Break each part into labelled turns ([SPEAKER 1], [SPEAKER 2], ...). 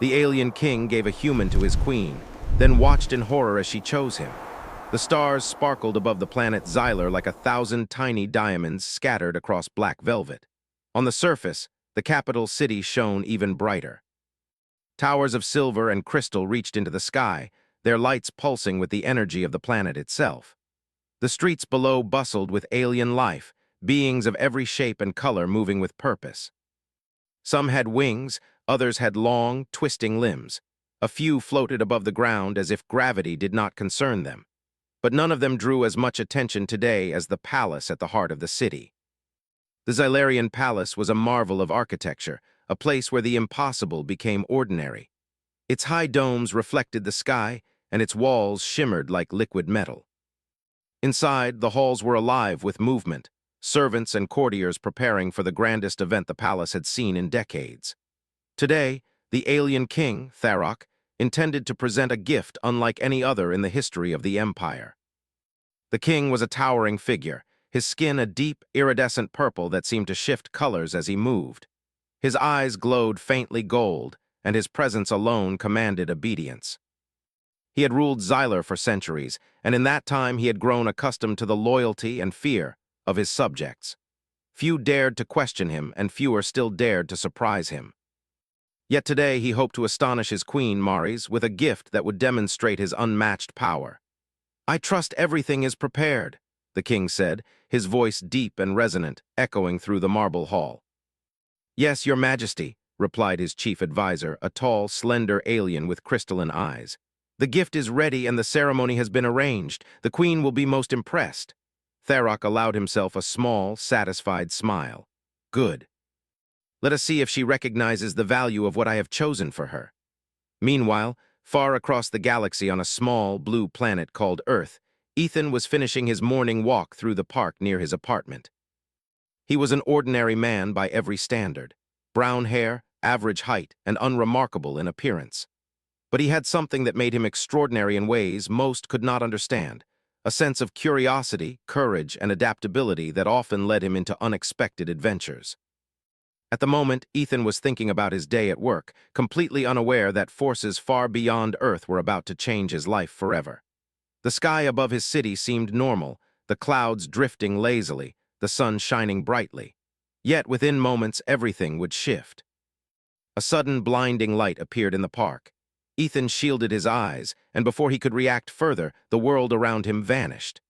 [SPEAKER 1] The alien king gave a human to his queen, then watched in horror as she chose him. The stars sparkled above the planet Xylar like 1,000 tiny diamonds scattered across black velvet. On the surface, the capital city shone even brighter. Towers of silver and crystal reached into the sky, their lights pulsing with the energy of the planet itself. The streets below bustled with alien life, beings of every shape and color moving with purpose. Some had wings, others had long, twisting limbs. A few floated above the ground as if gravity did not concern them. But none of them drew as much attention today as the palace at the heart of the city. The Xylarian palace was a marvel of architecture, a place where the impossible became ordinary. Its high domes reflected the sky, and its walls shimmered like liquid metal. Inside, the halls were alive with movement, servants and courtiers preparing for the grandest event the palace had seen in decades. Today, the alien king, Tharok, intended to present a gift unlike any other in the history of the empire. The king was a towering figure, his skin a deep, iridescent purple that seemed to shift colors as he moved. His eyes glowed faintly gold, and his presence alone commanded obedience. He had ruled Xylar for centuries, and in that time he had grown accustomed to the loyalty and fear of his subjects. Few dared to question him, and fewer still dared to surprise him. Yet today he hoped to astonish his queen, Maris, with a gift that would demonstrate his unmatched power. "I trust everything is prepared," the king said, his voice deep and resonant, echoing through the marble hall. "Yes, your majesty," replied his chief advisor, a tall, slender alien with crystalline eyes. "The gift is ready and the ceremony has been arranged. The queen will be most impressed." Tharok allowed himself a small, satisfied smile. "Good. Let us see if she recognizes the value of what I have chosen for her." Meanwhile, far across the galaxy on a small, blue planet called Earth, Ethan was finishing his morning walk through the park near his apartment. He was an ordinary man by every standard. Brown hair, average height, and unremarkable in appearance. But he had something that made him extraordinary in ways most could not understand, a sense of curiosity, courage, and adaptability that often led him into unexpected adventures. At the moment, Ethan was thinking about his day at work, completely unaware that forces far beyond Earth were about to change his life forever. The sky above his city seemed normal, the clouds drifting lazily, the sun shining brightly. Yet within moments, everything would shift. A sudden blinding light appeared in the park. Ethan shielded his eyes, and before he could react further, the world around him vanished.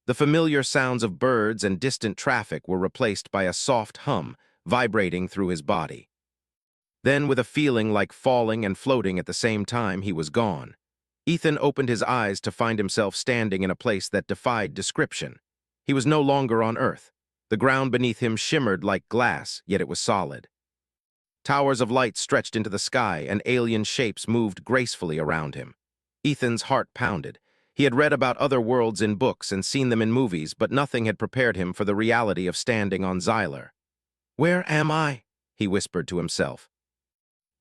[SPEAKER 1] The familiar sounds of birds and distant traffic were replaced by a soft hum, vibrating through his body. Then, with a feeling like falling and floating at the same time, he was gone. Ethan opened his eyes to find himself standing in a place that defied description. He was no longer on Earth. The ground beneath him shimmered like glass, yet it was solid. Towers of light stretched into the sky, and alien shapes moved gracefully around him. Ethan's heart pounded. He had read about other worlds in books and seen them in movies, but nothing had prepared him for the reality of standing on Xylar. "Where am I?" he whispered to himself.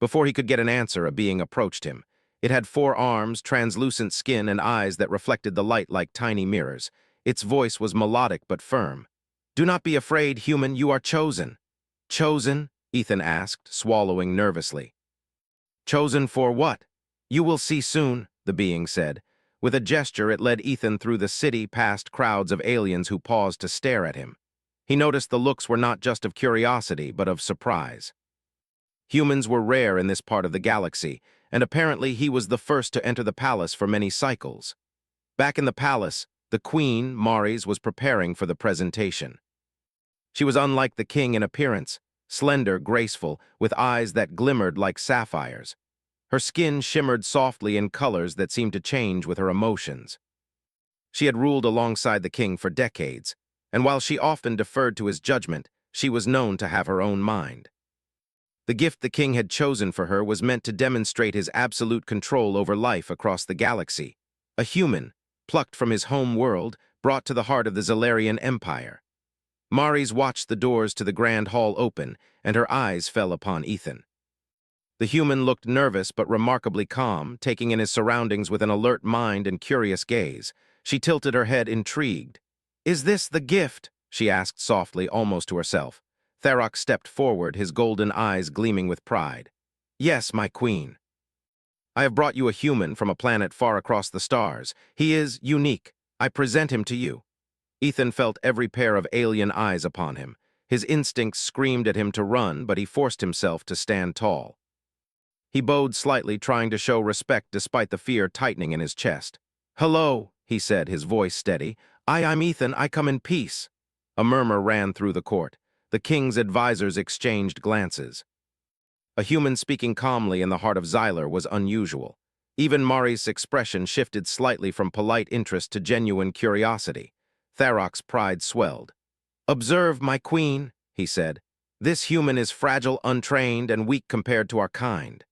[SPEAKER 1] Before he could get an answer, a being approached him. It had 4 arms, translucent skin, and eyes that reflected the light like tiny mirrors. Its voice was melodic but firm. "Do not be afraid, human, you are chosen." "Chosen?" Ethan asked, swallowing nervously. "Chosen for what?" "You will see soon," the being said. With a gesture, it led Ethan through the city past crowds of aliens who paused to stare at him. He noticed the looks were not just of curiosity, but of surprise. Humans were rare in this part of the galaxy, and apparently he was the first to enter the palace for many cycles. Back in the palace, the queen, Maris, was preparing for the presentation. She was unlike the king in appearance, slender, graceful, with eyes that glimmered like sapphires. Her skin shimmered softly in colors that seemed to change with her emotions. She had ruled alongside the king for decades, and while she often deferred to his judgment, she was known to have her own mind. The gift the king had chosen for her was meant to demonstrate his absolute control over life across the galaxy. A human, plucked from his home world, brought to the heart of the Xylarian Empire. Maris watched the doors to the grand hall open, and her eyes fell upon Ethan. The human looked nervous but remarkably calm, taking in his surroundings with an alert mind and curious gaze. She tilted her head, intrigued. "Is this the gift?" she asked softly, almost to herself. Tharok stepped forward, his golden eyes gleaming with pride. "Yes, my queen." I have brought you a human from a planet far across the stars. He is unique. I present him to you." Ethan felt every pair of alien eyes upon him. His instincts screamed at him to run, but he forced himself to stand tall. He bowed slightly, trying to show respect despite the fear tightening in his chest. "Hello," he said, his voice steady. I'm Ethan. I come in peace." A murmur ran through the court. The king's advisors exchanged glances. A human speaking calmly in the heart of Xyler was unusual. Even Mari's expression shifted slightly from polite interest to genuine curiosity. Tharok's pride swelled. "Observe, my queen," he said. "This human is fragile, untrained, and weak compared to our kind.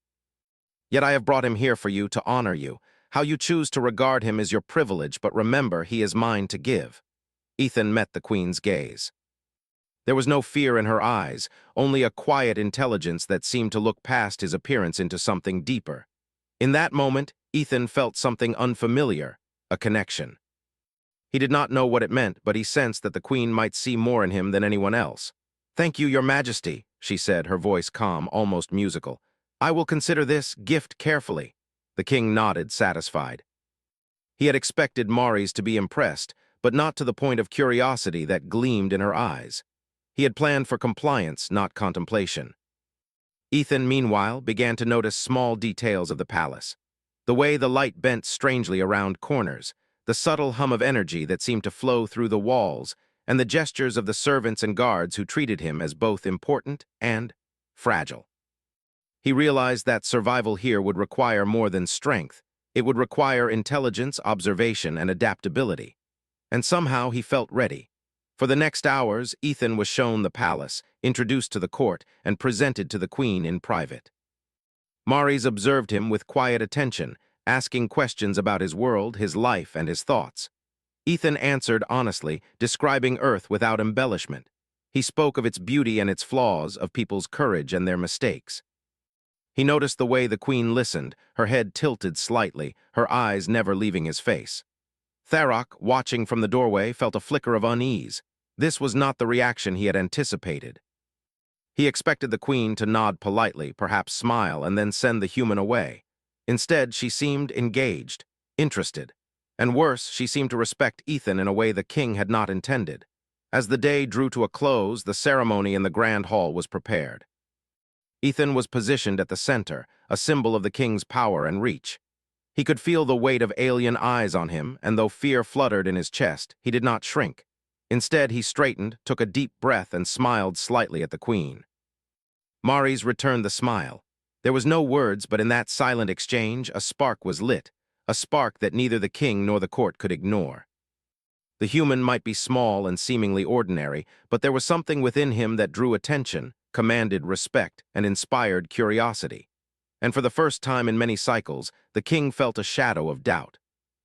[SPEAKER 1] Yet I have brought him here for you to honor you. How you choose to regard him is your privilege, but remember, he is mine to give." Ethan met the queen's gaze. There was no fear in her eyes, only a quiet intelligence that seemed to look past his appearance into something deeper. In that moment, Ethan felt something unfamiliar, a connection. He did not know what it meant, but he sensed that the queen might see more in him than anyone else. "Thank you, your majesty," she said, her voice calm, almost musical. "I will consider this gift carefully." The king nodded, satisfied. He had expected Maris to be impressed, but not to the point of curiosity that gleamed in her eyes. He had planned for compliance, not contemplation. Ethan, meanwhile, began to notice small details of the palace. The way the light bent strangely around corners, the subtle hum of energy that seemed to flow through the walls, and the gestures of the servants and guards who treated him as both important and fragile. He realized that survival here would require more than strength. It would require intelligence, observation, and adaptability. And somehow he felt ready. For the next hours, Ethan was shown the palace, introduced to the court, and presented to the queen in private. Maris observed him with quiet attention, asking questions about his world, his life, and his thoughts. Ethan answered honestly, describing Earth without embellishment. He spoke of its beauty and its flaws, of people's courage and their mistakes. He noticed the way the queen listened, her head tilted slightly, her eyes never leaving his face. Tharok, watching from the doorway, felt a flicker of unease. This was not the reaction he had anticipated. He expected the queen to nod politely, perhaps smile, and then send the human away. Instead, she seemed engaged, interested. And worse, she seemed to respect Ethan in a way the king had not intended. As the day drew to a close, the ceremony in the grand hall was prepared. Ethan was positioned at the center, a symbol of the king's power and reach. He could feel the weight of alien eyes on him, and though fear fluttered in his chest, he did not shrink. Instead, he straightened, took a deep breath, and smiled slightly at the queen. Maris returned the smile. There was no words, but in that silent exchange, a spark was lit, a spark that neither the king nor the court could ignore. The human might be small and seemingly ordinary, but there was something within him that drew attention, commanded respect, and inspired curiosity. And for the first time in many cycles, the king felt a shadow of doubt.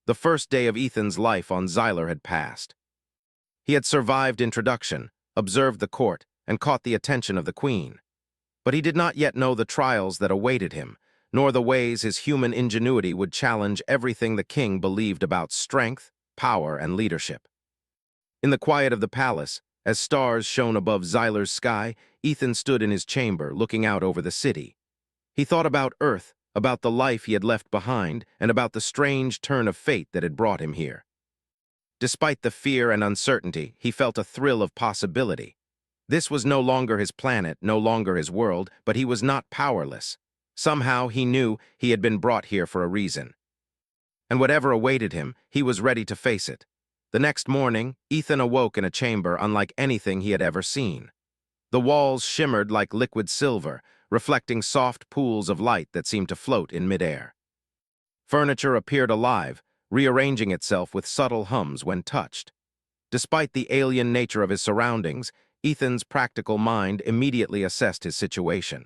[SPEAKER 1] The first day of Ethan's life on Xyler had passed. He had survived introduction, observed the court, and caught the attention of the queen. But he did not yet know the trials that awaited him, nor the ways his human ingenuity would challenge everything the king believed about strength, power, and leadership. In the quiet of the palace, as stars shone above Xyler's sky, Ethan stood in his chamber, looking out over the city. He thought about Earth, about the life he had left behind, and about the strange turn of fate that had brought him here. Despite the fear and uncertainty, he felt a thrill of possibility. This was no longer his planet, no longer his world, but he was not powerless. Somehow he knew he had been brought here for a reason. And whatever awaited him, he was ready to face it. The next morning, Ethan awoke in a chamber unlike anything he had ever seen. The walls shimmered like liquid silver, reflecting soft pools of light that seemed to float in midair. Furniture appeared alive, rearranging itself with subtle hums when touched. Despite the alien nature of his surroundings, Ethan's practical mind immediately assessed his situation.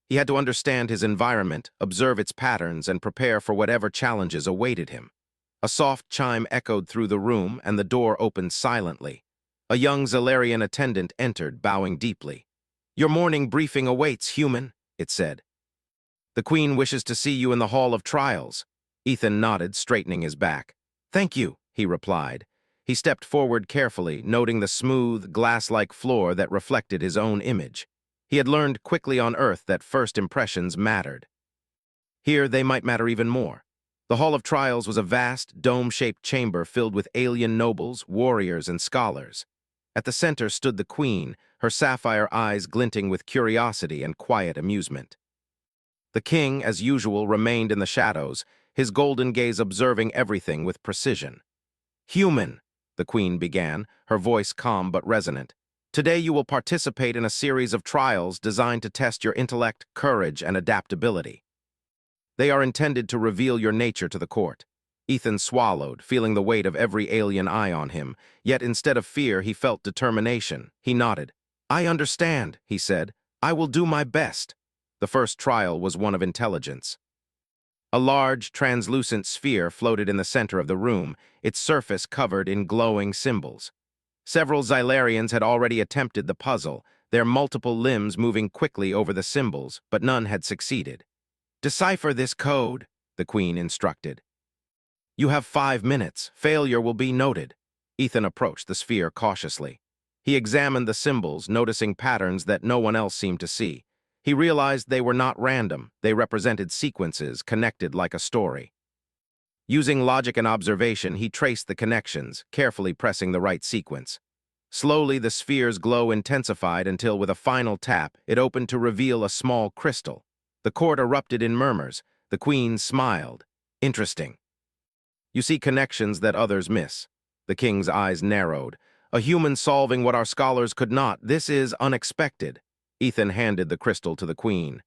[SPEAKER 1] He had to understand his environment, observe its patterns, and prepare for whatever challenges awaited him. A soft chime echoed through the room, and the door opened silently. A young Xylerian attendant entered, bowing deeply. "Your morning briefing awaits, human," it said. "The queen wishes to see you in the Hall of Trials." Ethan nodded, straightening his back. "Thank you," he replied. He stepped forward carefully, noting the smooth, glass-like floor that reflected his own image. He had learned quickly on Earth that first impressions mattered. Here, they might matter even more. The Hall of Trials was a vast, dome-shaped chamber filled with alien nobles, warriors, and scholars. At the center stood the queen, her sapphire eyes glinting with curiosity and quiet amusement. The king, as usual, remained in the shadows, his golden gaze observing everything with precision. "Human," the queen began, her voice calm but resonant. "Today you will participate in a series of trials designed to test your intellect, courage, and adaptability. They are intended to reveal your nature to the court." Ethan swallowed, feeling the weight of every alien eye on him, yet instead of fear he felt determination. He nodded. "I understand," he said. "I will do my best." The first trial was one of intelligence. A large, translucent sphere floated in the center of the room, its surface covered in glowing symbols. Several Xylarians had already attempted the puzzle, their multiple limbs moving quickly over the symbols, but none had succeeded. "Decipher this code," the queen instructed. "You have 5 minutes. Failure will be noted." Ethan approached the sphere cautiously. He examined the symbols, noticing patterns that no one else seemed to see. He realized they were not random. They represented sequences connected like a story. Using logic and observation, he traced the connections, carefully pressing the right sequence. Slowly, the sphere's glow intensified until, with a final tap, it opened to reveal a small crystal. The court erupted in murmurs. The queen smiled. "Interesting. You see connections that others miss." The king's eyes narrowed. "A human solving what our scholars could not. This is unexpected." Ethan handed the crystal to the queen.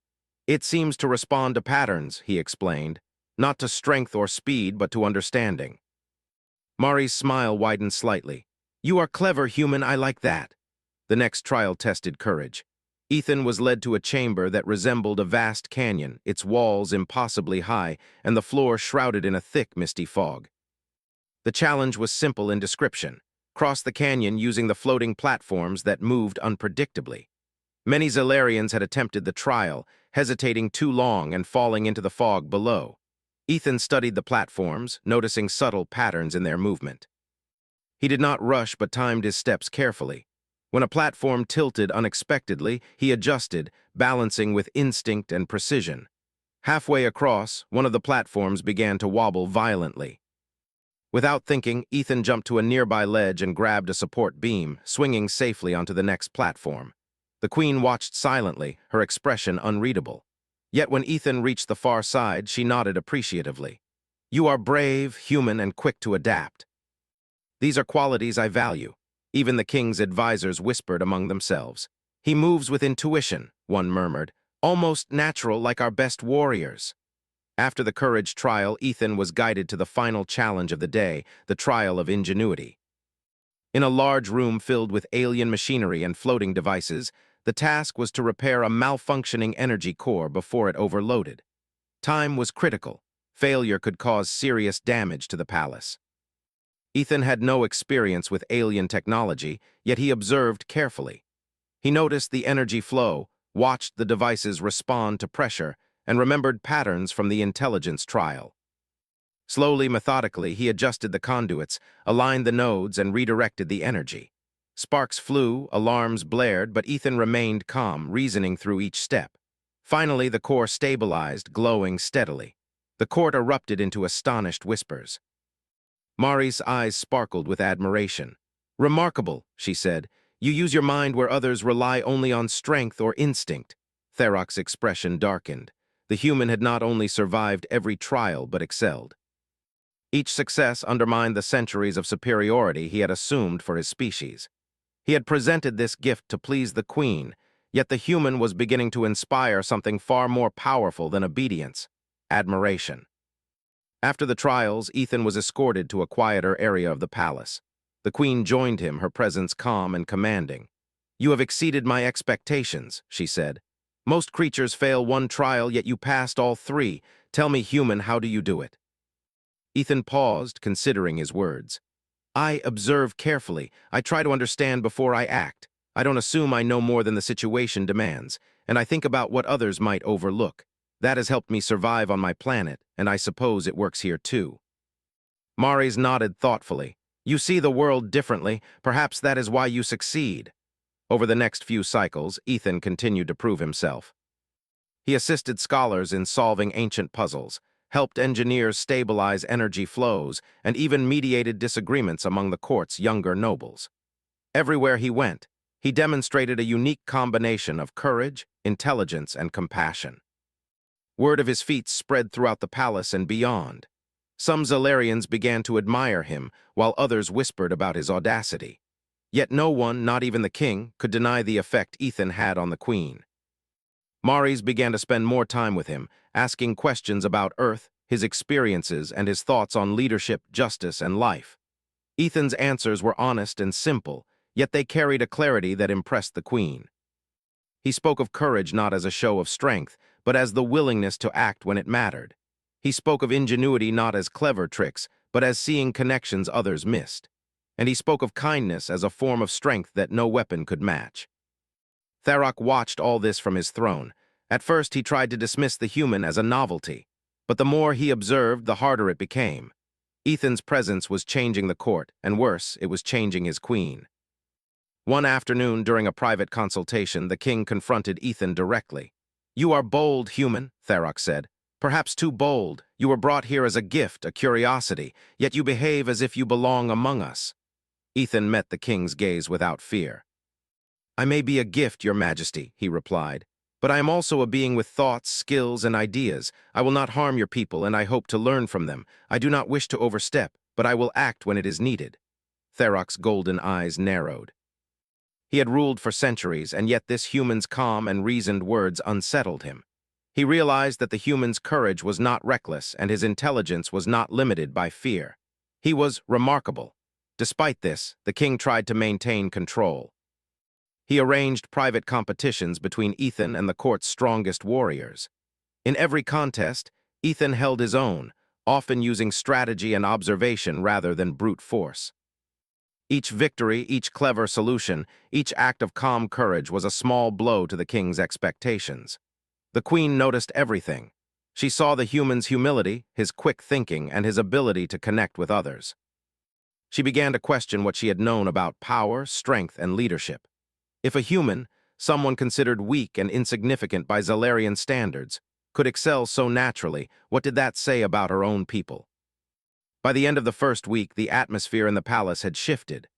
[SPEAKER 1] "It seems to respond to patterns," he explained. "Not to strength or speed, but to understanding." Mari's smile widened slightly. "You are clever, human. I like that." The next trial tested courage. Ethan was led to a chamber that resembled a vast canyon, its walls impossibly high, and the floor shrouded in a thick, misty fog. The challenge was simple in description: cross the canyon using the floating platforms that moved unpredictably. Many Xylarians had attempted the trial, hesitating too long and falling into the fog below. Ethan studied the platforms, noticing subtle patterns in their movement. He did not rush but timed his steps carefully. When a platform tilted unexpectedly, he adjusted, balancing with instinct and precision. Halfway across, one of the platforms began to wobble violently. Without thinking, Ethan jumped to a nearby ledge and grabbed a support beam, swinging safely onto the next platform. The queen watched silently, her expression unreadable. Yet when Ethan reached the far side, she nodded appreciatively. "You are brave, human, and quick to adapt. These are qualities I value." Even the king's advisors whispered among themselves. "He moves with intuition," one murmured, "almost natural like our best warriors." After the courage trial, Ethan was guided to the final challenge of the day, the trial of ingenuity. In a large room filled with alien machinery and floating devices, the task was to repair a malfunctioning energy core before it overloaded. Time was critical. Failure could cause serious damage to the palace. Ethan had no experience with alien technology, yet he observed carefully. He noticed the energy flow, watched the devices respond to pressure, and remembered patterns from the intelligence trial. Slowly, methodically, he adjusted the conduits, aligned the nodes, and redirected the energy. Sparks flew, alarms blared, but Ethan remained calm, reasoning through each step. Finally, the core stabilized, glowing steadily. The court erupted into astonished whispers. Mari's eyes sparkled with admiration. "Remarkable," she said. "You use your mind where others rely only on strength or instinct." Tharok's expression darkened. The human had not only survived every trial, but excelled. Each success undermined the centuries of superiority he had assumed for his species. He had presented this gift to please the queen, yet the human was beginning to inspire something far more powerful than obedience: admiration. After the trials, Ethan was escorted to a quieter area of the palace. The queen joined him, her presence calm and commanding. "You have exceeded my expectations," she said. "Most creatures fail one trial, yet you passed all three. Tell me, human, how do you do it?" Ethan paused, considering his words. "I observe carefully. I try to understand before I act. I don't assume I know more than the situation demands, and I think about what others might overlook. That has helped me survive on my planet, and I suppose it works here too." Maris nodded thoughtfully. "You see the world differently. Perhaps that is why you succeed." Over the next few cycles, Ethan continued to prove himself. He assisted scholars in solving ancient puzzles, helped engineers stabilize energy flows, and even mediated disagreements among the court's younger nobles. Everywhere he went, he demonstrated a unique combination of courage, intelligence, and compassion. Word of his feats spread throughout the palace and beyond. Some Zalarians began to admire him, while others whispered about his audacity. Yet no one, not even the king, could deny the effect Ethan had on the queen. Maris began to spend more time with him, asking questions about Earth, his experiences, and his thoughts on leadership, justice, and life. Ethan's answers were honest and simple, yet they carried a clarity that impressed the queen. He spoke of courage not as a show of strength, but as the willingness to act when it mattered. He spoke of ingenuity not as clever tricks, but as seeing connections others missed. And he spoke of kindness as a form of strength that no weapon could match. Tharok watched all this from his throne. At first he tried to dismiss the human as a novelty, but the more he observed, the harder it became. Ethan's presence was changing the court, and worse, it was changing his queen. One afternoon, during a private consultation, the king confronted Ethan directly. "You are bold, human," Tharok said. "Perhaps too bold. You were brought here as a gift, a curiosity, yet you behave as if you belong among us." Ethan met the king's gaze without fear. "I may be a gift, your majesty," he replied, "but I am also a being with thoughts, skills, and ideas. I will not harm your people, and I hope to learn from them. I do not wish to overstep, but I will act when it is needed." Tharok's golden eyes narrowed. He had ruled for centuries, and yet this human's calm and reasoned words unsettled him. He realized that the human's courage was not reckless, and his intelligence was not limited by fear. He was remarkable. Despite this, the king tried to maintain control. He arranged private competitions between Ethan and the court's strongest warriors. In every contest, Ethan held his own, often using strategy and observation rather than brute force. Each victory, each clever solution, each act of calm courage was a small blow to the king's expectations. The queen noticed everything. She saw the human's humility, his quick thinking, and his ability to connect with others. She began to question what she had known about power, strength, and leadership. If a human, someone considered weak and insignificant by Zalarian standards, could excel so naturally, what did that say about her own people? By the end of the first week, the atmosphere in the palace had shifted.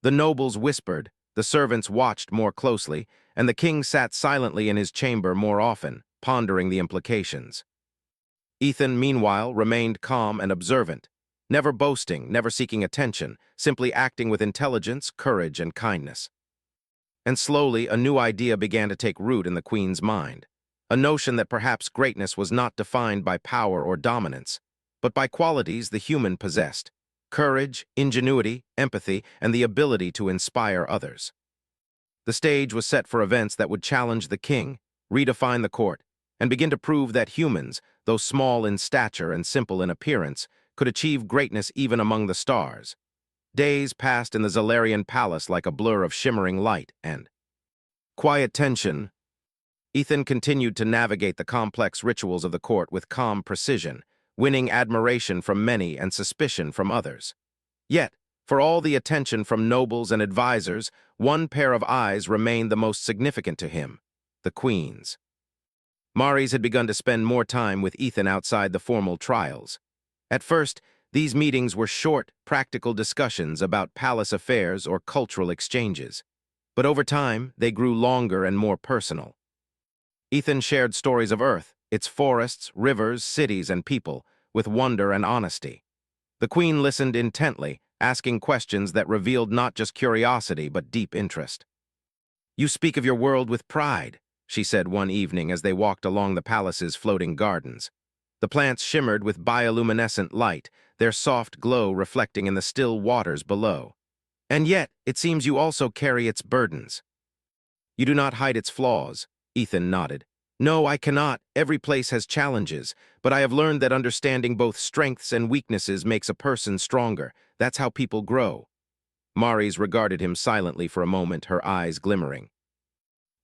[SPEAKER 1] The nobles whispered, the servants watched more closely, and the king sat silently in his chamber more often, pondering the implications. Ethan, meanwhile, remained calm and observant, never boasting, never seeking attention, simply acting with intelligence, courage, and kindness. And slowly, a new idea began to take root in the queen's mind, a notion that perhaps greatness was not defined by power or dominance, but by qualities the human possessed: courage, ingenuity, empathy, and the ability to inspire others. The stage was set for events that would challenge the king, redefine the court, and begin to prove that humans, though small in stature and simple in appearance, could achieve greatness even among the stars. Days passed in the Zalarian palace like a blur of shimmering light and quiet tension. Ethan continued to navigate the complex rituals of the court with calm precision, winning admiration from many and suspicion from others. Yet, for all the attention from nobles and advisors, one pair of eyes remained the most significant to him: the queen's. Maris had begun to spend more time with Ethan outside the formal trials. At first, these meetings were short, practical discussions about palace affairs or cultural exchanges. But over time, they grew longer and more personal. Ethan shared stories of Earth, its forests, rivers, cities, and people, with wonder and honesty. The queen listened intently, asking questions that revealed not just curiosity but deep interest. "You speak of your world with pride," she said one evening as they walked along the palace's floating gardens. The plants shimmered with bioluminescent light, their soft glow reflecting in the still waters below. "And yet, it seems you also carry its burdens." "You do not hide its flaws," Ethan nodded. "No, I cannot. Every place has challenges, but I have learned that understanding both strengths and weaknesses makes a person stronger. That's how people grow." Maris regarded him silently for a moment, her eyes glimmering.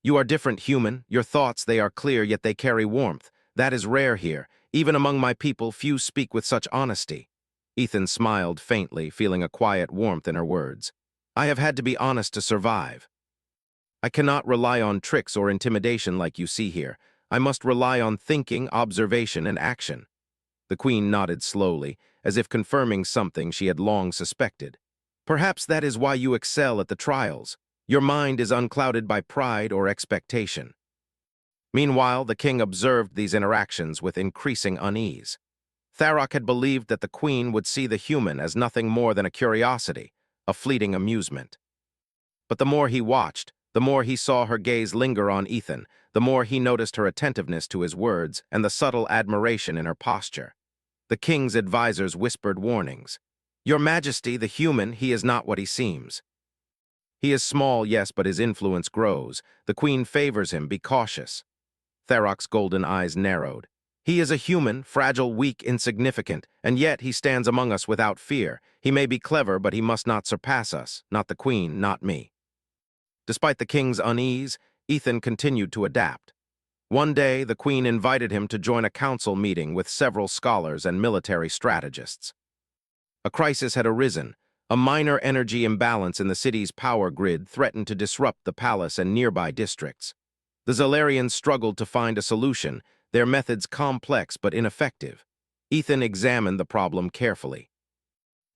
[SPEAKER 1] "You are different, human. Your thoughts, they are clear, yet they carry warmth. That is rare here. Even among my people, few speak with such honesty." Ethan smiled faintly, feeling a quiet warmth in her words. "I have had to be honest to survive. I cannot rely on tricks or intimidation like you see here. I must rely on thinking, observation, and action. The queen nodded slowly, as if confirming something she had long suspected. Perhaps that is why you excel at the trials. Your mind is unclouded by pride or expectation. Meanwhile, the king observed these interactions with increasing unease. Tharok had believed that the queen would see the human as nothing more than a curiosity, a fleeting amusement. But the more he watched, the more he saw her gaze linger on Ethan, the more he noticed her attentiveness to his words and the subtle admiration in her posture. The king's advisors whispered warnings. Your Majesty, the human, he is not what he seems. He is small, yes, but his influence grows. The queen favors him, be cautious. Tharok's golden eyes narrowed. He is a human, fragile, weak, insignificant, and yet he stands among us without fear. He may be clever, but he must not surpass us, not the queen, not me. Despite the king's unease, Ethan continued to adapt. One day, the queen invited him to join a council meeting with several scholars and military strategists. A crisis had arisen. A minor energy imbalance in the city's power grid threatened to disrupt the palace and nearby districts. The Zalarians struggled to find a solution, their methods complex but ineffective. Ethan examined the problem carefully.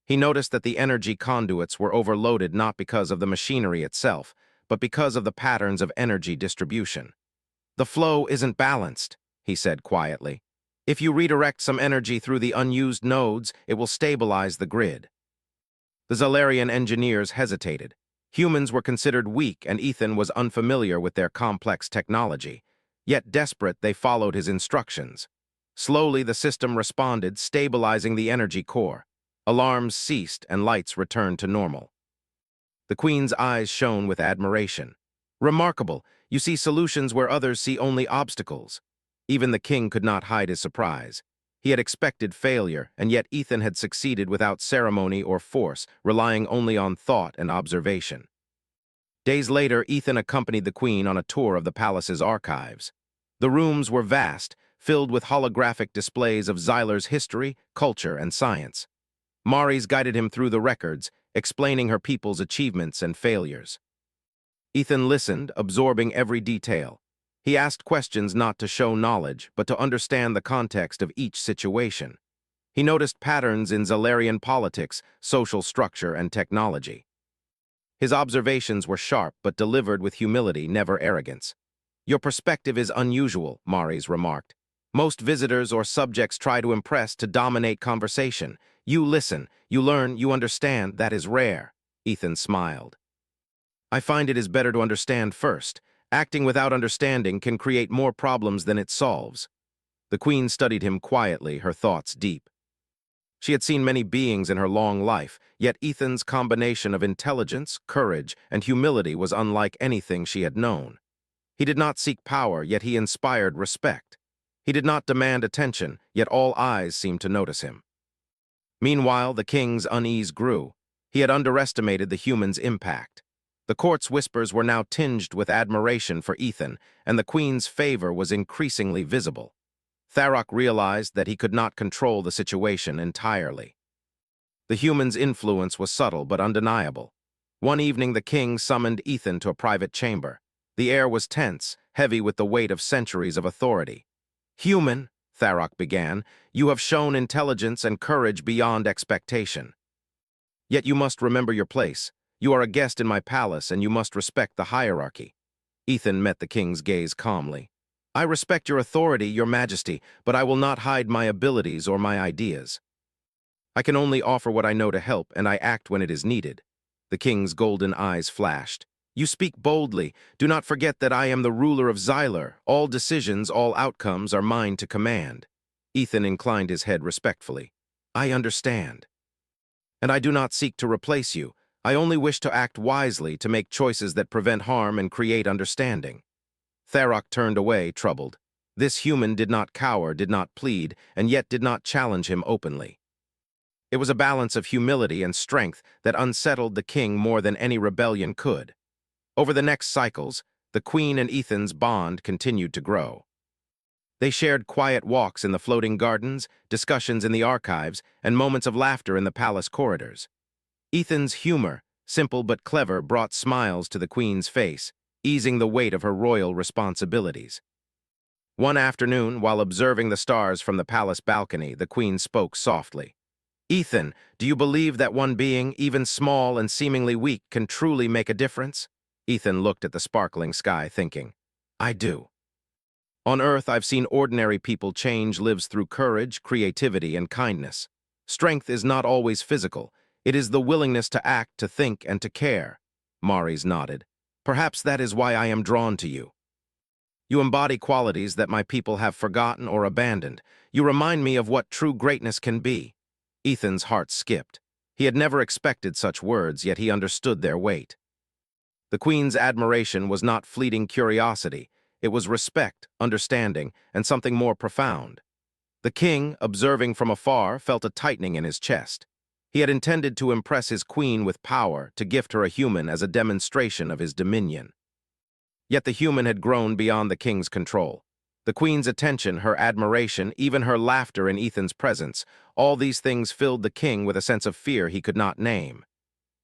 [SPEAKER 1] He noticed that the energy conduits were overloaded not because of the machinery itself, but because of the patterns of energy distribution. The flow isn't balanced, he said quietly. If you redirect some energy through the unused nodes, it will stabilize the grid. The Zalarian engineers hesitated. Humans were considered weak, and Ethan was unfamiliar with their complex technology. Yet desperate, they followed his instructions. Slowly, the system responded, stabilizing the energy core. Alarms ceased, and lights returned to normal. The queen's eyes shone with admiration. Remarkable, you see solutions where others see only obstacles. Even the king could not hide his surprise. He had expected failure, and yet Ethan had succeeded without ceremony or force, relying only on thought and observation. Days later, Ethan accompanied the queen on a tour of the palace's archives. The rooms were vast, filled with holographic displays of Xylar's history, culture, and science. Maris guided him through the records, explaining her people's achievements and failures. Ethan listened, absorbing every detail. He asked questions not to show knowledge, but to understand the context of each situation. He noticed patterns in Zalarian politics, social structure, and technology. His observations were sharp, but delivered with humility, never arrogance. Your perspective is unusual, Maris remarked. Most visitors or subjects try to impress, to dominate conversation. You listen, you learn, you understand, that is rare. Ethan smiled. I find it is better to understand first. Acting without understanding can create more problems than it solves. The queen studied him quietly, her thoughts deep. She had seen many beings in her long life, yet Ethan's combination of intelligence, courage, and humility was unlike anything she had known. He did not seek power, yet he inspired respect. He did not demand attention, yet all eyes seemed to notice him. Meanwhile, the king's unease grew. He had underestimated the human's impact. The court's whispers were now tinged with admiration for Ethan, and the queen's favor was increasingly visible. Tharok realized that he could not control the situation entirely. The human's influence was subtle but undeniable. One evening, the king summoned Ethan to a private chamber. The air was tense, heavy with the weight of centuries of authority. Human, Tharok began, you have shown intelligence and courage beyond expectation. Yet you must remember your place. You are a guest in my palace, and you must respect the hierarchy. Ethan met the king's gaze calmly. I respect your authority, your majesty, but I will not hide my abilities or my ideas. I can only offer what I know to help, and I act when it is needed. The king's golden eyes flashed. You speak boldly. Do not forget that I am the ruler of Xylar. All decisions, all outcomes are mine to command. Ethan inclined his head respectfully. I understand. And I do not seek to replace you. I only wish to act wisely, to make choices that prevent harm and create understanding. Tharok turned away, troubled. This human did not cower, did not plead, and yet did not challenge him openly. It was a balance of humility and strength that unsettled the king more than any rebellion could. Over the next cycles, the queen and Ethan's bond continued to grow. They shared quiet walks in the floating gardens, discussions in the archives, and moments of laughter in the palace corridors. Ethan's humor, simple but clever, brought smiles to the queen's face, easing the weight of her royal responsibilities. One afternoon, while observing the stars from the palace balcony, the queen spoke softly. Ethan, do you believe that one being, even small and seemingly weak, can truly make a difference? Ethan looked at the sparkling sky, thinking, I do. On Earth, I've seen ordinary people change lives through courage, creativity, and kindness. Strength is not always physical. It is the willingness to act, to think, and to care. Maris nodded. Perhaps that is why I am drawn to you. You embody qualities that my people have forgotten or abandoned. You remind me of what true greatness can be. Ethan's heart skipped. He had never expected such words, yet he understood their weight. The queen's admiration was not fleeting curiosity. It was respect, understanding, and something more profound. The king, observing from afar, felt a tightening in his chest. He had intended to impress his queen with power, to gift her a human as a demonstration of his dominion. Yet the human had grown beyond the king's control. The queen's attention, her admiration, even her laughter in Ethan's presence, all these things filled the king with a sense of fear he could not name.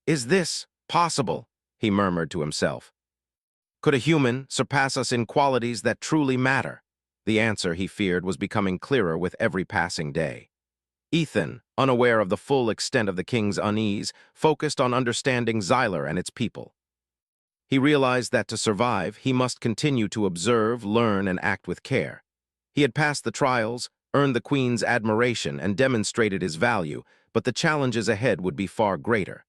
[SPEAKER 1] Is this possible? He murmured to himself. Could a human surpass us in qualities that truly matter? The answer, he feared, was becoming clearer with every passing day. Ethan, unaware of the full extent of the king's unease, focused on understanding Xylar and its people. He realized that to survive, he must continue to observe, learn, and act with care. He had passed the trials, earned the queen's admiration, and demonstrated his value, but the challenges ahead would be far greater.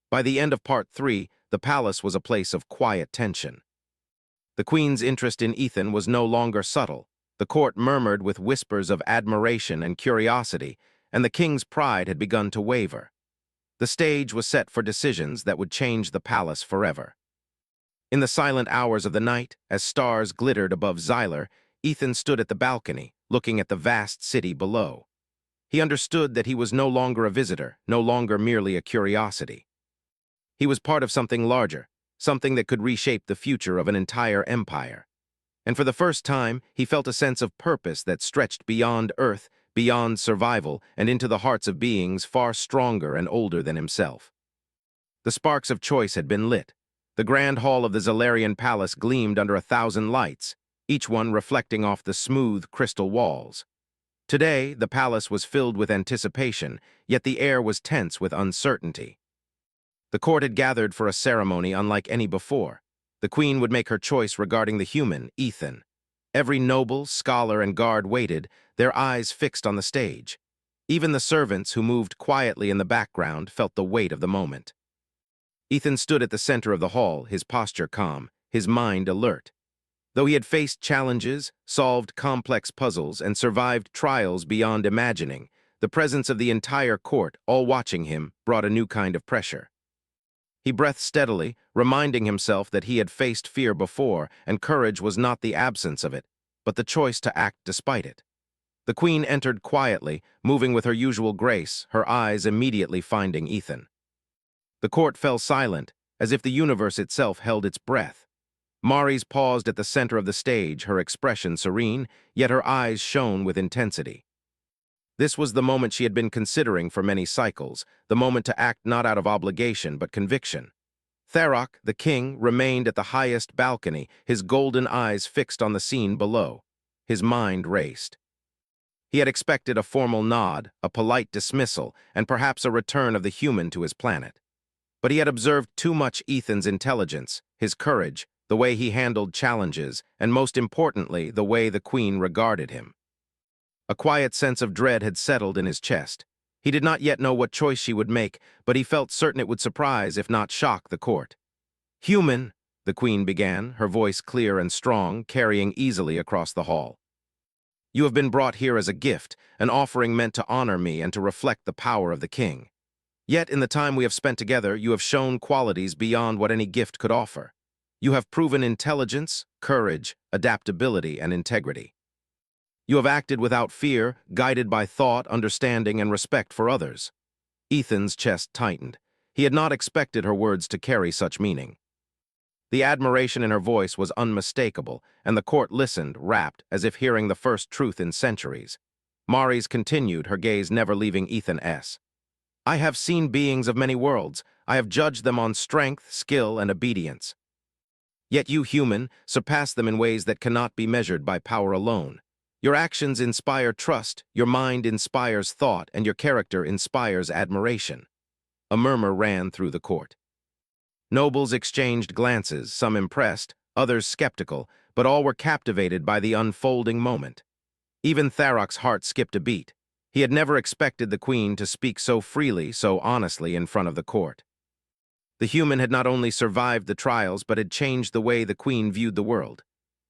[SPEAKER 1] By the end of Part 3, the palace was a place of quiet tension. The queen's interest in Ethan was no longer subtle. The court murmured with whispers of admiration and curiosity, and the king's pride had begun to waver. The stage was set for decisions that would change the palace forever. In the silent hours of the night, as stars glittered above Xylar, Ethan stood at the balcony, looking at the vast city below. He understood that he was no longer a visitor, no longer merely a curiosity. He was part of something larger, something that could reshape the future of an entire empire. And for the first time, he felt a sense of purpose that stretched beyond Earth, beyond survival, and into the hearts of beings far stronger and older than himself. The sparks of choice had been lit. The grand hall of the Xylarian palace gleamed under 1,000 lights, each one reflecting off the smooth crystal walls. Today, the palace was filled with anticipation, yet the air was tense with uncertainty. The court had gathered for a ceremony unlike any before. The queen would make her choice regarding the human, Ethan. Every noble, scholar, and guard waited, their eyes fixed on the stage. Even the servants who moved quietly in the background felt the weight of the moment. Ethan stood at the center of the hall, his posture calm, his mind alert. Though he had faced challenges, solved complex puzzles, and survived trials beyond imagining, the presence of the entire court, all watching him, brought a new kind of pressure. He breathed steadily, reminding himself that he had faced fear before, and courage was not the absence of it, but the choice to act despite it. The queen entered quietly, moving with her usual grace, her eyes immediately finding Ethan. The court fell silent, as if the universe itself held its breath. Maris paused at the center of the stage, her expression serene, yet her eyes shone with intensity. This was the moment she had been considering for many cycles, the moment to act not out of obligation but conviction. Tharok, the king, remained at the highest balcony, his golden eyes fixed on the scene below. His mind raced. He had expected a formal nod, a polite dismissal, and perhaps a return of the human to his planet. But he had observed too much Ethan's intelligence, his courage, the way he handled challenges, and most importantly, the way the queen regarded him. A quiet sense of dread had settled in his chest. He did not yet know what choice she would make, but he felt certain it would surprise, if not shock, the court. "Human," the queen began, her voice clear and strong, carrying easily across the hall. "You have been brought here as a gift, an offering meant to honor me and to reflect the power of the king. Yet, in the time we have spent together, you have shown qualities beyond what any gift could offer. You have proven intelligence, courage, adaptability, and integrity. You have acted without fear, guided by thought, understanding, and respect for others." Ethan's chest tightened. He had not expected her words to carry such meaning. The admiration in her voice was unmistakable, and the court listened, rapt, as if hearing the first truth in centuries. Maris continued, her gaze never leaving Ethan. "I have seen beings of many worlds. I have judged them on strength, skill, and obedience. Yet you, human, surpass them in ways that cannot be measured by power alone. Your actions inspire trust, your mind inspires thought, and your character inspires admiration. A murmur ran through the court. Nobles exchanged glances, some impressed, others skeptical, but all were captivated by the unfolding moment. Even Tharok's heart skipped a beat. He had never expected the queen to speak so freely, so honestly in front of the court. The human had not only survived the trials, but had changed the way the queen viewed the world.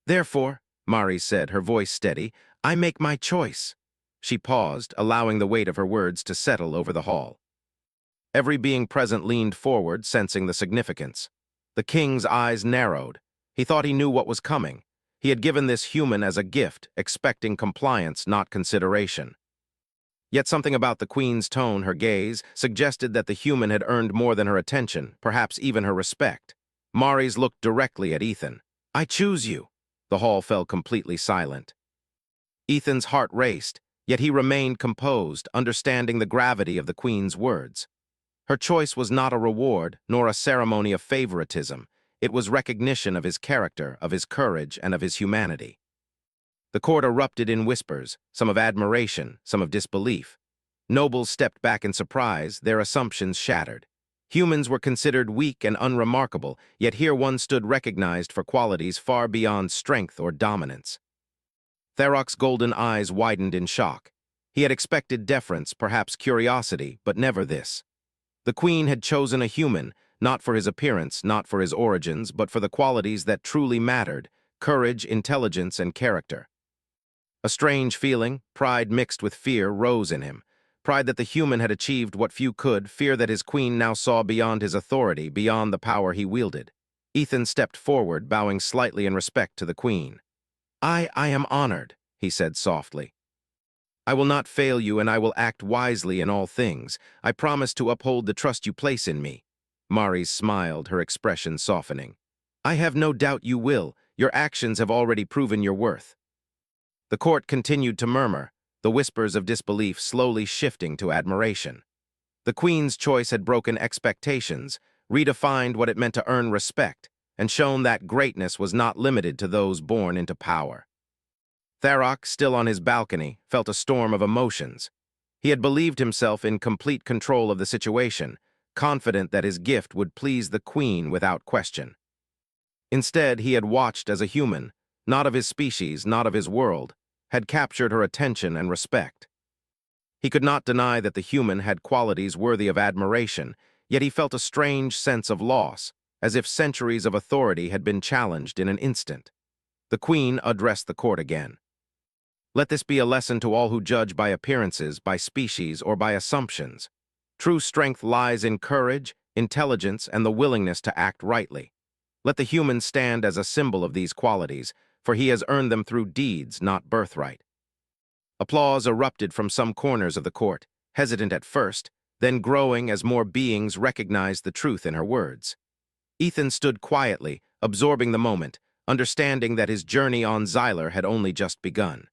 [SPEAKER 1] Therefore, Mari said, her voice steady, I make my choice. She paused, allowing the weight of her words to settle over the hall. Every being present leaned forward, sensing the significance. The king's eyes narrowed. He thought he knew what was coming. He had given this human as a gift, expecting compliance, not consideration. Yet something about the queen's tone, her gaze, suggested that the human had earned more than her attention, perhaps even her respect. Mari's looked directly at Ethan. I choose you. The hall fell completely silent. Ethan's heart raced, yet he remained composed, understanding the gravity of the queen's words. Her choice was not a reward, nor a ceremony of favoritism. It was recognition of his character, of his courage, and of his humanity. The court erupted in whispers, some of admiration, some of disbelief. Nobles stepped back in surprise, their assumptions shattered. Humans were considered weak and unremarkable, yet here one stood recognized for qualities far beyond strength or dominance. Tharok's golden eyes widened in shock. He had expected deference, perhaps curiosity, but never this. The queen had chosen a human, not for his appearance, not for his origins, but for the qualities that truly mattered: courage, intelligence, and character. A strange feeling, pride mixed with fear, rose in him. Pride that the human had achieved what few could, fear that his queen now saw beyond his authority, beyond the power he wielded. Ethan stepped forward, bowing slightly in respect to the queen. I am honored, he said softly. I will not fail you, and I will act wisely in all things. I promise to uphold the trust you place in me. Mari smiled, her expression softening. I have no doubt you will. Your actions have already proven your worth. The court continued to murmur, the whispers of disbelief slowly shifting to admiration. The queen's choice had broken expectations, redefined what it meant to earn respect, and shown that greatness was not limited to those born into power. Tharok, still on his balcony, felt a storm of emotions. He had believed himself in complete control of the situation, confident that his gift would please the queen without question. Instead, he had watched as a human, not of his species, not of his world, had captured her attention and respect. He could not deny that the human had qualities worthy of admiration, yet he felt a strange sense of loss, as if centuries of authority had been challenged in an instant. The queen addressed the court again. Let this be a lesson to all who judge by appearances, by species, or by assumptions. True strength lies in courage, intelligence, and the willingness to act rightly. Let the human stand as a symbol of these qualities, for he has earned them through deeds, not birthright. Applause erupted from some corners of the court, hesitant at first, then growing as more beings recognized the truth in her words. Ethan stood quietly, absorbing the moment, understanding that his journey on Xylar had only just begun.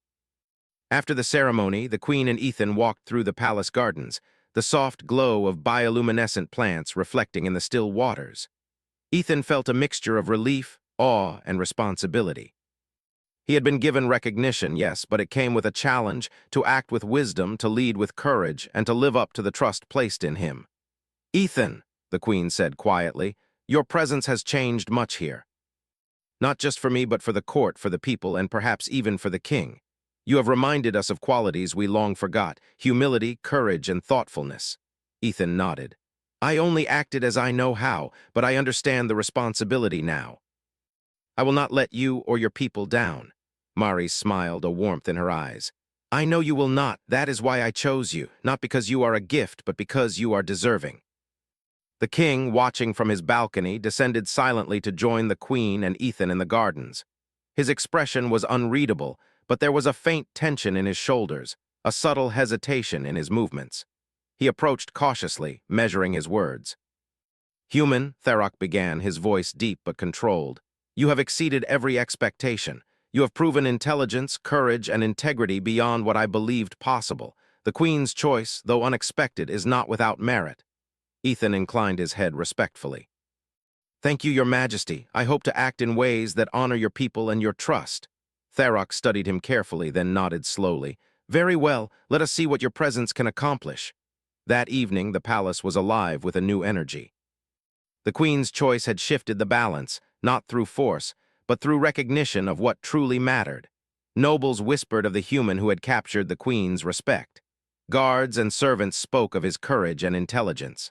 [SPEAKER 1] After the ceremony, the queen and Ethan walked through the palace gardens, the soft glow of bioluminescent plants reflecting in the still waters. Ethan felt a mixture of relief, awe, and responsibility. He had been given recognition, yes, but it came with a challenge to act with wisdom, to lead with courage, and to live up to the trust placed in him. Ethan, the queen said quietly, your presence has changed much here. Not just for me, but for the court, for the people, and perhaps even for the king. You have reminded us of qualities we long forgot: humility, courage, and thoughtfulness. Ethan nodded. I only acted as I know how, but I understand the responsibility now. I will not let you or your people down. Mari smiled, a warmth in her eyes. I know you will not. That is why I chose you, not because you are a gift, but because you are deserving. The king, watching from his balcony, descended silently to join the queen and Ethan in the gardens. His expression was unreadable, but there was a faint tension in his shoulders, a subtle hesitation in his movements. He approached cautiously, measuring his words. Human, Tharok began, his voice deep but controlled. You have exceeded every expectation. You have proven intelligence, courage, and integrity beyond what I believed possible. The queen's choice, though unexpected, is not without merit. Ethan inclined his head respectfully. Thank you, Your Majesty. I hope to act in ways that honor your people and your trust. Tharok studied him carefully, then nodded slowly. Very well, let us see what your presence can accomplish. That evening, the palace was alive with a new energy. The queen's choice had shifted the balance, not through force, but through recognition of what truly mattered. Nobles whispered of the human who had captured the queen's respect. Guards and servants spoke of his courage and intelligence.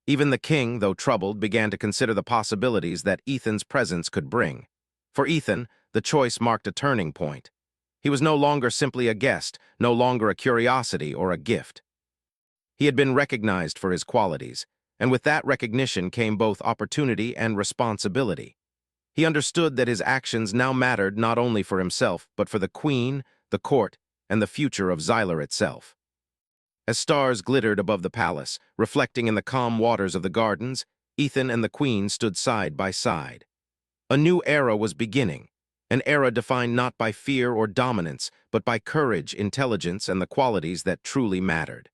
[SPEAKER 1] Even the king, though troubled, began to consider the possibilities that Ethan's presence could bring. For Ethan, the choice marked a turning point. He was no longer simply a guest, no longer a curiosity or a gift. He had been recognized for his qualities, and with that recognition came both opportunity and responsibility. He understood that his actions now mattered not only for himself, but for the queen, the court, and the future of Xylar itself. As stars glittered above the palace, reflecting in the calm waters of the gardens, Ethan and the queen stood side by side. A new era was beginning, an era defined not by fear or dominance, but by courage, intelligence, and the qualities that truly mattered.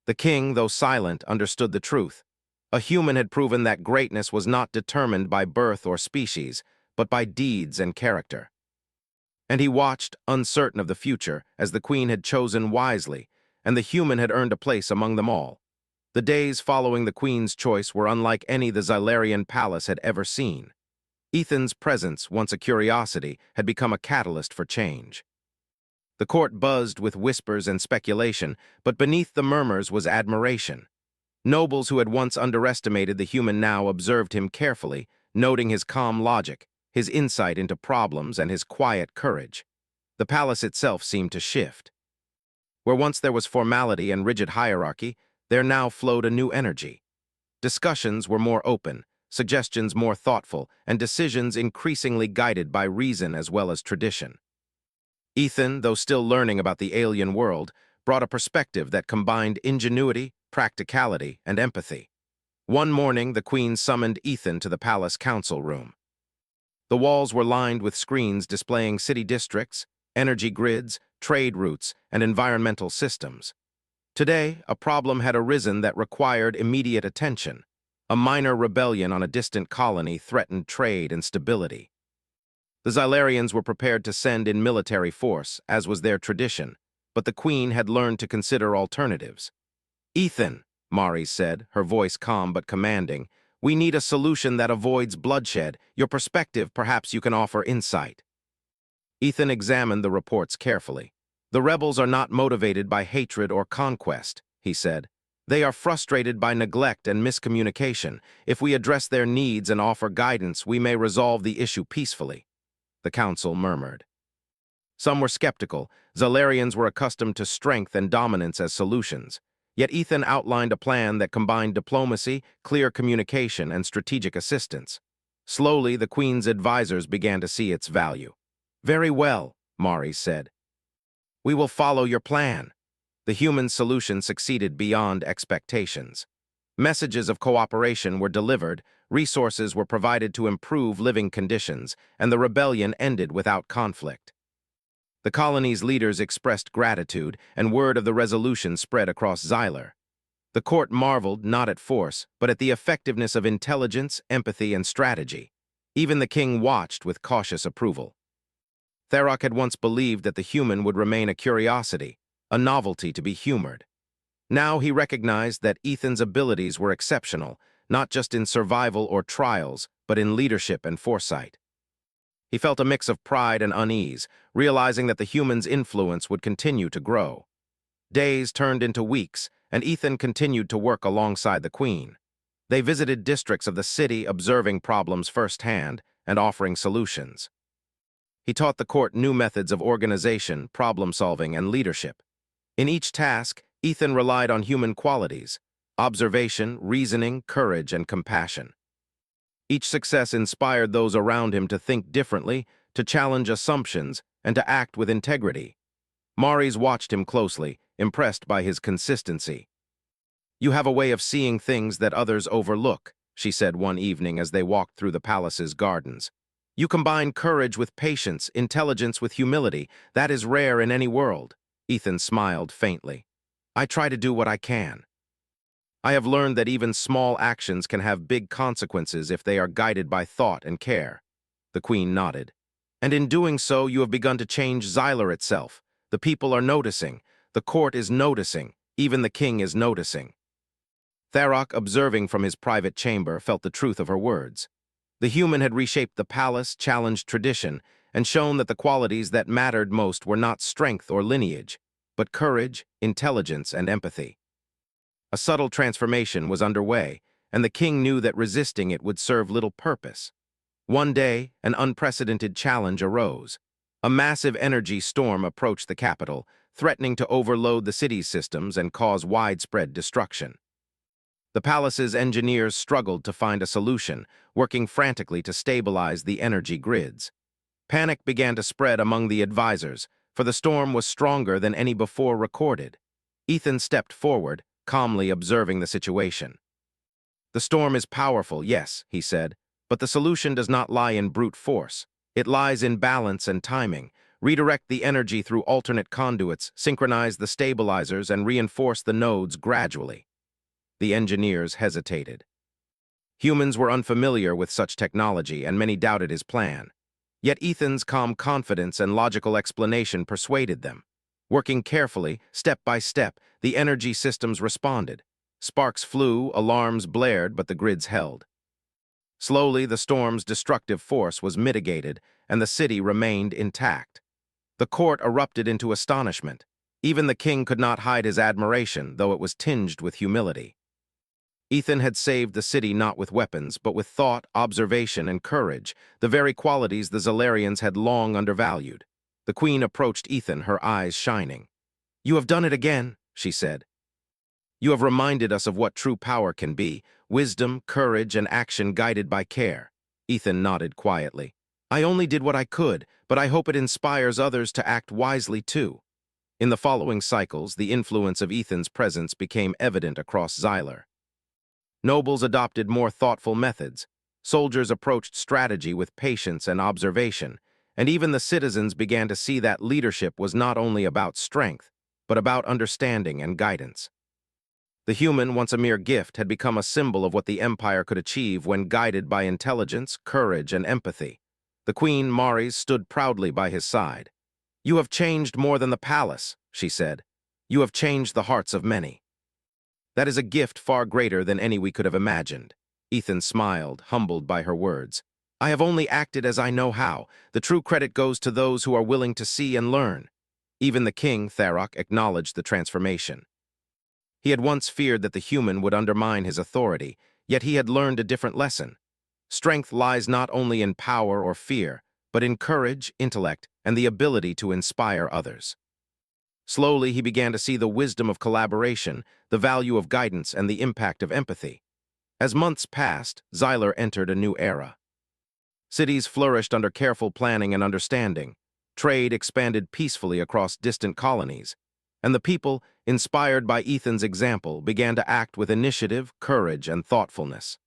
[SPEAKER 1] The king, though silent, understood the truth. A human had proven that greatness was not determined by birth or species, but by deeds and character. And he watched, uncertain of the future, as the queen had chosen wisely, and the human had earned a place among them all. The days following the queen's choice were unlike any the Xylarian palace had ever seen. Ethan's presence, once a curiosity, had become a catalyst for change. The court buzzed with whispers and speculation, but beneath the murmurs was admiration. Nobles who had once underestimated the human now observed him carefully, noting his calm logic, his insight into problems, and his quiet courage. The palace itself seemed to shift. Where once there was formality and rigid hierarchy, there now flowed a new energy. Discussions were more open, suggestions more thoughtful, and decisions increasingly guided by reason as well as tradition. Ethan, though still learning about the alien world, brought a perspective that combined ingenuity, practicality, and empathy. One morning, the queen summoned Ethan to the palace council room. The walls were lined with screens displaying city districts, energy grids, trade routes, and environmental systems. Today, a problem had arisen that required immediate attention. A minor rebellion on a distant colony threatened trade and stability. The Xylarians were prepared to send in military force, as was their tradition, but the queen had learned to consider alternatives. "Ethan," Mari said, her voice calm but commanding, "we need a solution that avoids bloodshed. Your perspective, perhaps you can offer insight." Ethan examined the reports carefully. "The rebels are not motivated by hatred or conquest," he said. "They are frustrated by neglect and miscommunication. If we address their needs and offer guidance, we may resolve the issue peacefully." The council murmured. Some were skeptical. Xylarians were accustomed to strength and dominance as solutions. Yet Ethan outlined a plan that combined diplomacy, clear communication, and strategic assistance. Slowly, the queen's advisors began to see its value. "Very well," Mari said. "We will follow your plan." The human solution succeeded beyond expectations. Messages of cooperation were delivered, resources were provided to improve living conditions, and the rebellion ended without conflict. The colony's leaders expressed gratitude, and word of the resolution spread across Xylar. The court marveled not at force, but at the effectiveness of intelligence, empathy, and strategy. Even the king watched with cautious approval. Tharok had once believed that the human would remain a curiosity, a novelty to be humored. Now he recognized that Ethan's abilities were exceptional, not just in survival or trials, but in leadership and foresight. He felt a mix of pride and unease, realizing that the human's influence would continue to grow. Days turned into weeks, and Ethan continued to work alongside the queen. They visited districts of the city, observing problems firsthand and offering solutions. He taught the court new methods of organization, problem-solving, and leadership. In each task, Ethan relied on human qualities: observation, reasoning, courage, and compassion. Each success inspired those around him to think differently, to challenge assumptions, and to act with integrity. Maris watched him closely, impressed by his consistency. "You have a way of seeing things that others overlook," she said one evening as they walked through the palace's gardens. "You combine courage with patience, intelligence with humility. That is rare in any world." Ethan smiled faintly. "I try to do what I can." I have learned that even small actions can have big consequences if they are guided by thought and care. The queen nodded. And in doing so, you have begun to change Xylar itself. The people are noticing. The court is noticing. Even the king is noticing. Tharok, observing from his private chamber, felt the truth of her words. The human had reshaped the palace, challenged tradition, and shown that the qualities that mattered most were not strength or lineage, but courage, intelligence, and empathy. A subtle transformation was underway, and the king knew that resisting it would serve little purpose. One day, an unprecedented challenge arose. A massive energy storm approached the capital, threatening to overload the city's systems and cause widespread destruction. The palace's engineers struggled to find a solution, working frantically to stabilize the energy grids. Panic began to spread among the advisors, for the storm was stronger than any before recorded. Ethan stepped forward, calmly observing the situation. "The storm is powerful, yes," he said, "but the solution does not lie in brute force. It lies in balance and timing. Redirect the energy through alternate conduits, synchronize the stabilizers, and reinforce the nodes gradually." The engineers hesitated. Humans were unfamiliar with such technology, and many doubted his plan. Yet Ethan's calm confidence and logical explanation persuaded them. Working carefully, step by step, the energy systems responded. Sparks flew, alarms blared, but the grids held. Slowly, the storm's destructive force was mitigated, and the city remained intact. The court erupted into astonishment. Even the king could not hide his admiration, though it was tinged with humility. Ethan had saved the city not with weapons, but with thought, observation, and courage, the very qualities the Xalarians had long undervalued. The queen approached Ethan, her eyes shining. "You have done it again," she said. "You have reminded us of what true power can be, wisdom, courage, and action guided by care." Ethan nodded quietly. "I only did what I could, but I hope it inspires others to act wisely too." In the following cycles, the influence of Ethan's presence became evident across Xylar. Nobles adopted more thoughtful methods. Soldiers approached strategy with patience and observation, and even the citizens began to see that leadership was not only about strength, but about understanding and guidance. The human, once a mere gift, had become a symbol of what the empire could achieve when guided by intelligence, courage, and empathy. The queen, Maris, stood proudly by his side. "You have changed more than the palace," she said. "You have changed the hearts of many." "That is a gift far greater than any we could have imagined." Ethan smiled, humbled by her words. "I have only acted as I know how. The true credit goes to those who are willing to see and learn." Even the king, Tharok, acknowledged the transformation. He had once feared that the human would undermine his authority, yet he had learned a different lesson. Strength lies not only in power or fear, but in courage, intellect, and the ability to inspire others. Slowly, he began to see the wisdom of collaboration, the value of guidance, and the impact of empathy. As months passed, Xylar entered a new era. Cities flourished under careful planning and understanding. Trade expanded peacefully across distant colonies, and the people, inspired by Ethan's example, began to act with initiative, courage, and thoughtfulness.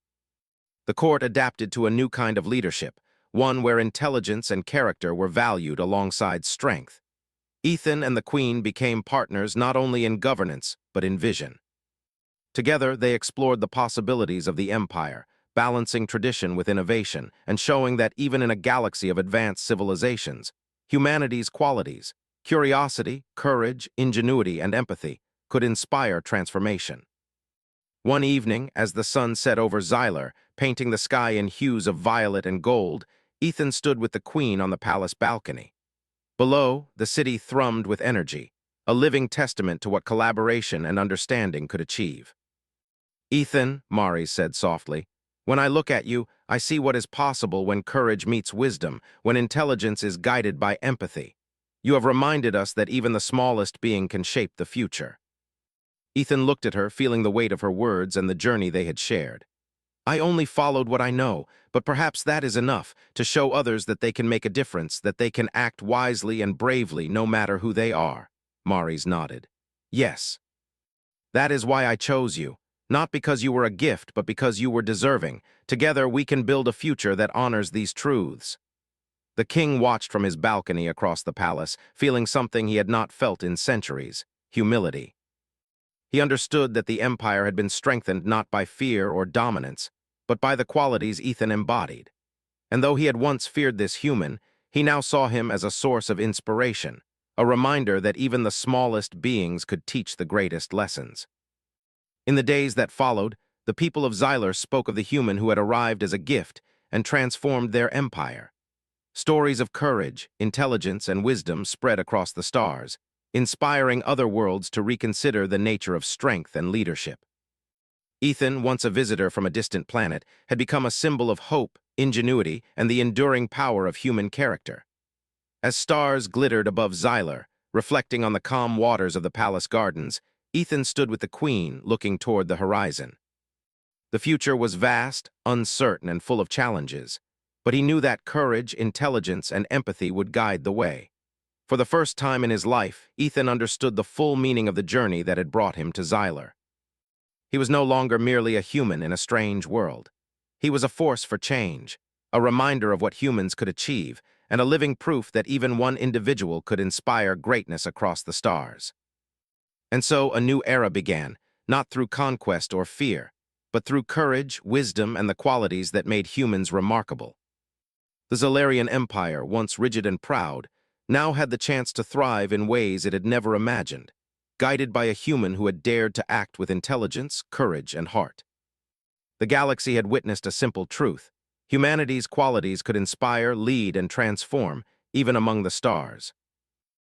[SPEAKER 1] The court adapted to a new kind of leadership, one where intelligence and character were valued alongside strength. Ethan and the queen became partners not only in governance, but in vision. Together, they explored the possibilities of the empire, balancing tradition with innovation and showing that even in a galaxy of advanced civilizations, humanity's qualities, curiosity, courage, ingenuity, and empathy, could inspire transformation. One evening, as the sun set over Xylar, painting the sky in hues of violet and gold, Ethan stood with the queen on the palace balcony. Below, the city thrummed with energy, a living testament to what collaboration and understanding could achieve. "Ethan," Maris said softly, "when I look at you, I see what is possible when courage meets wisdom, when intelligence is guided by empathy. You have reminded us that even the smallest being can shape the future." Ethan looked at her, feeling the weight of her words and the journey they had shared. "I only followed what I know, but perhaps that is enough to show others that they can make a difference, that they can act wisely and bravely no matter who they are." Maris nodded. "Yes. That is why I chose you, not because you were a gift, but because you were deserving. Together we can build a future that honors these truths." The king watched from his balcony across the palace, feeling something he had not felt in centuries: humility. He understood that the empire had been strengthened not by fear or dominance, but by the qualities Ethan embodied. And though he had once feared this human, he now saw him as a source of inspiration, a reminder that even the smallest beings could teach the greatest lessons. In the days that followed, the people of Xylar spoke of the human who had arrived as a gift and transformed their empire. Stories of courage, intelligence, and wisdom spread across the stars, inspiring other worlds to reconsider the nature of strength and leadership. Ethan, once a visitor from a distant planet, had become a symbol of hope, ingenuity, and the enduring power of human character. As stars glittered above Xylar, reflecting on the calm waters of the palace gardens, Ethan stood with the queen, looking toward the horizon. The future was vast, uncertain, and full of challenges, but he knew that courage, intelligence, and empathy would guide the way. For the first time in his life, Ethan understood the full meaning of the journey that had brought him to Xylar. He was no longer merely a human in a strange world. He was a force for change, a reminder of what humans could achieve, and a living proof that even one individual could inspire greatness across the stars. And so a new era began, not through conquest or fear, but through courage, wisdom, and the qualities that made humans remarkable. The Xylarian Empire, once rigid and proud, now had the chance to thrive in ways it had never imagined, guided by a human who had dared to act with intelligence, courage, and heart. The galaxy had witnessed a simple truth: humanity's qualities could inspire, lead, and transform, even among the stars.